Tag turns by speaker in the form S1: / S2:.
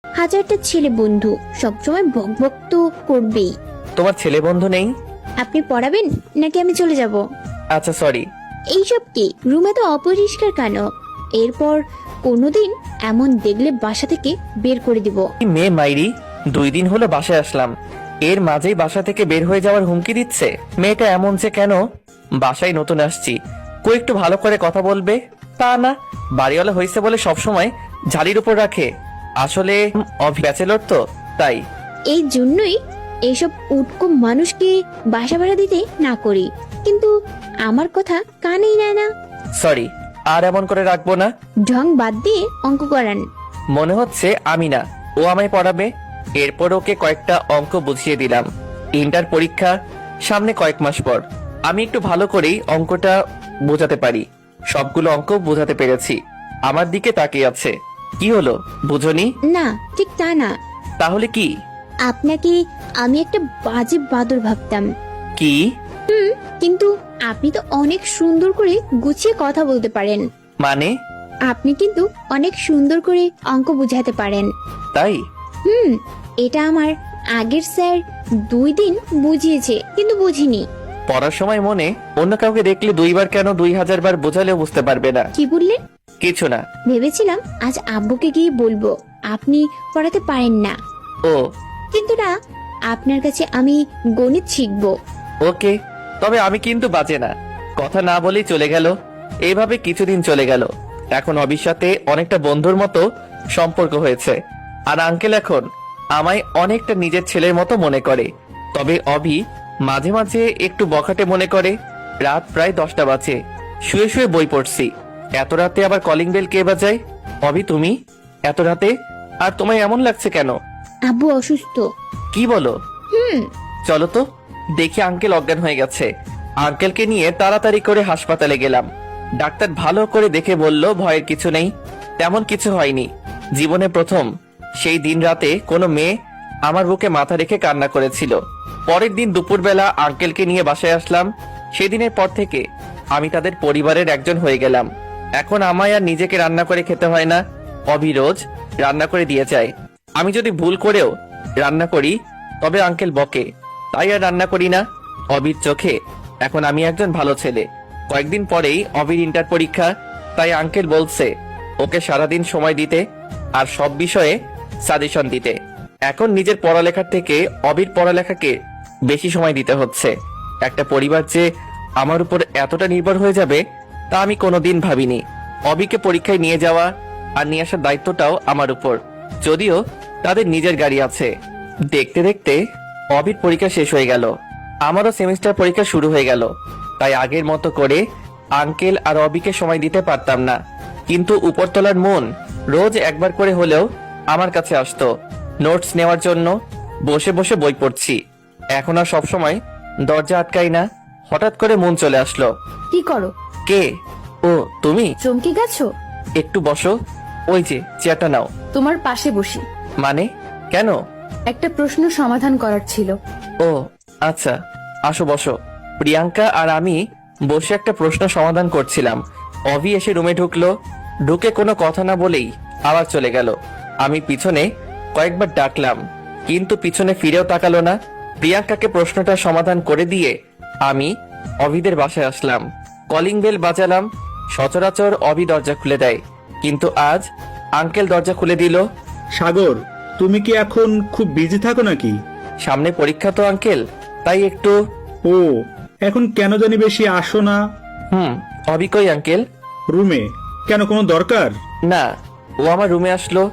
S1: হাজারটা ছেলে বন্ধু সবসময় বকবক তো করবেই।
S2: তোমার ছেলে বন্ধু নেই?
S1: আপনি পড়াবেন নাকি আমি চলে যাব?
S2: আচ্ছা সরি।
S1: এইসব কি রুমে তো অপরিষ্কার কেন? এরপর কোনোদিন এমন দেখলে বাসা থেকে বের করে দিব।
S2: মেয়ে মাইরি, 2 দিন হলো বাসায় আসলাম, এর মাঝেই বাসা থেকে বের হয়ে যাওয়ার হুমকি দিচ্ছে। মেয়েটা এমন যে কেন? বাসায় নতুন আসছি, কই একটু ভালো করে কথা বলবে তা না, বাড়িওয়ালা হয়েছে বলে সবসময় ঝালির উপর রাখে। আসলে ব্যাচেলর তো তাই।
S1: এই জন্যই এইসব উটকো মানুষকে বাসা ভাড়া দিতে না করি, কিন্তু আমার কথা কানেই নেয় না।
S2: সরি, আর এমন করে রাখবো না।
S1: ঢং বাদ দিয়ে অঙ্ক করান।
S2: মনে হচ্ছে আমি না, ও আমায় পড়াবে। এরপর ওকে কয়েকটা অঙ্ক বুঝিয়ে দিলাম। ইন্টার পরীক্ষা সামনে কয়েক মাস পর, আমি একটু ভালো করেই অঙ্কটা বোঝাতে পারি। সবগুলো অঙ্ক বোঝাতে পেরেছি। আমার দিকে তাকিয়ে আছে। কি হলো, বুঝনি?
S1: না, ঠিক তা না।
S2: তাহলে কি?
S1: আপনাকে আমি একটা বাজে বাদর ভাবতাম,
S2: কি?
S1: কিন্তু আপনি তো অনেক সুন্দর করে গুছিয়ে কথা বলতে পারেন।
S2: মানে?
S1: আপনি কিন্তু অনেক সুন্দর করে অঙ্ক বুঝাতে পারেন।
S2: তাই?
S1: এটা আমার আগের স্যার 2 দিন বুঝিয়েছে, কিন্তু বুঝিনি।
S2: পড়ার সময় মনে অন্য কাউকে দেখলে 2 বার কেন 2000 বার বোঝালেও বুঝতে পারবে না।
S1: কি বললেন?
S2: কিছু না।
S1: ভেবেছিলাম আজ আব্বুকে গিয়ে বলবো আপনি পড়াতে পারেন না,
S2: ও
S1: কিন্তু না, আপনার কাছে আমি গণিত শিখবো।
S2: ওকে, তবে আমি কিন্তু বাজে না। কথা না বলেই চলে গেল। এইভাবে কিছুদিন চলে গেল। এখন অবির সাথে অনেকটা বন্ধুর মতো সম্পর্ক হয়েছে। আর আঙ্কেল এখন আমায় অনেকটা নিজের ছেলের মতো মনে করে। তবে অভি মাঝে মাঝে একটু বখাটে মনে করে। রাত প্রায় 10টা বাজে, শুয়ে শুয়ে বই পড়ছি। এত রাতে আবার কলিং বেল কে বাজায়? অভি তুমি এত রাতে? আর তোমায় এমন লাগছে কেন?
S1: আব্বু অসুস্থ।
S2: কি বলো? চলো তো দেখি। আঙ্কেল অজ্ঞান হয়ে গেছে। আঙ্কেলকে নিয়ে তাড়াতাড়ি করে হাসপাতালে গেলাম। ডাক্তার ভালো করে দেখে বলল ভয়ের কিছু নেই, তেমন কিছু হয়নি। জীবনে প্রথম সেই দিন রাতে কোনো মেয়ে আমার বুকে মাথা রেখে কান্না করেছিল। পরের দিন দুপুরবেলা আঙ্কেলকে নিয়ে বাসায় আসলাম। সেদিনের পর থেকে আমি তাদের পরিবারের একজন হয়ে গেলাম। এখন আমায় আর নিজেকে রান্না করে খেতে হয় না, অভি রোজ রান্না করে দিয়ে যায়। আমি যদি ভুল করেও রান্না করি তবে আঙ্কেল বকে, তাই আর রান্না করি না। অবির চোখে এখন আমি একজন ভালো ছেলে। কয়েকদিন পরেই অবির ইন্টার পরীক্ষা, তাই আঙ্কেল বলছে ওকে সারাদিন সময় দিতে আর সব বিষয়ে সাজেশন দিতে। এখন নিজের পড়ালেখার থেকে অবির পড়ালেখাকে বেশি সময় দিতে হচ্ছে। একটা পরিবার যে আমার উপর এতটা নির্ভর হয়ে যাবে তা আমি কোনোদিন ভাবিনি। অবিকে পরীক্ষায় নিয়ে যাওয়া আর নিয়ে আসার দায়িত্বটাও আমার উপর, যদিও তাদের নিজের গাড়ি আছে। দেখতে দেখতে অবির পরীক্ষা শেষ হয়ে গেল, আমারও সেমিস্টার পরীক্ষা শুরু হয়ে গেল। তাই আগের মতো করে আঙ্কেল আর অবিকে সময় দিতে পারতাম না। কিন্তু উপরতলার মন রোজ একবার করে হলেও আমার কাছে আসতো নোটস নেওয়ার জন্য। বসে বসে বই পড়ছি। এখন আর সবসময় দরজা আটকাই না। হঠাৎ করে মন চলে আসলো।
S3: কি করো?
S2: কে? ও তুমি?
S3: চমকে গেছো?
S2: একটু বসো, ওই যে চেয়ারটা নাও।
S3: তোমার পাশে বসি।
S2: মানে কেন?
S3: একটা প্রশ্ন সমাধান করার ছিল।
S2: ও আচ্ছা, আসো বসো। প্রিয়াঙ্কা আর আমি বসে একটা প্রশ্ন সমাধান করছিলাম। অভি এসে রুমে ঢুকলো। ঢুকে কোনো কথা না বলেই আবার চলে গেল। আমি পিছনে কয়েকবার ডাকলাম, কিন্তু পিছনে ফিরেও তাকালো না। প্রিয়াঙ্কাকে প্রশ্নটা সমাধান করে দিয়ে আমি অভিদের বাসায় আসলাম। Calling bell বাজালাম। সচরাচর অভি দরজা খুলে দেয়, কিন্তু আজ আঙ্কেল দরজা খুলে দিল।
S4: সাগর, তুমি কি এখন খুব বিজি থাকো নাকি?
S2: সামনে পরীক্ষা তো আঙ্কেল, তাই একটু।
S4: ও, এখন কেন জানি বেশি আসো না?
S2: অভি কই আঙ্কেল?
S4: রুমে কেন, কোনো দরকার?
S2: না, ও আমার রুমে আসলো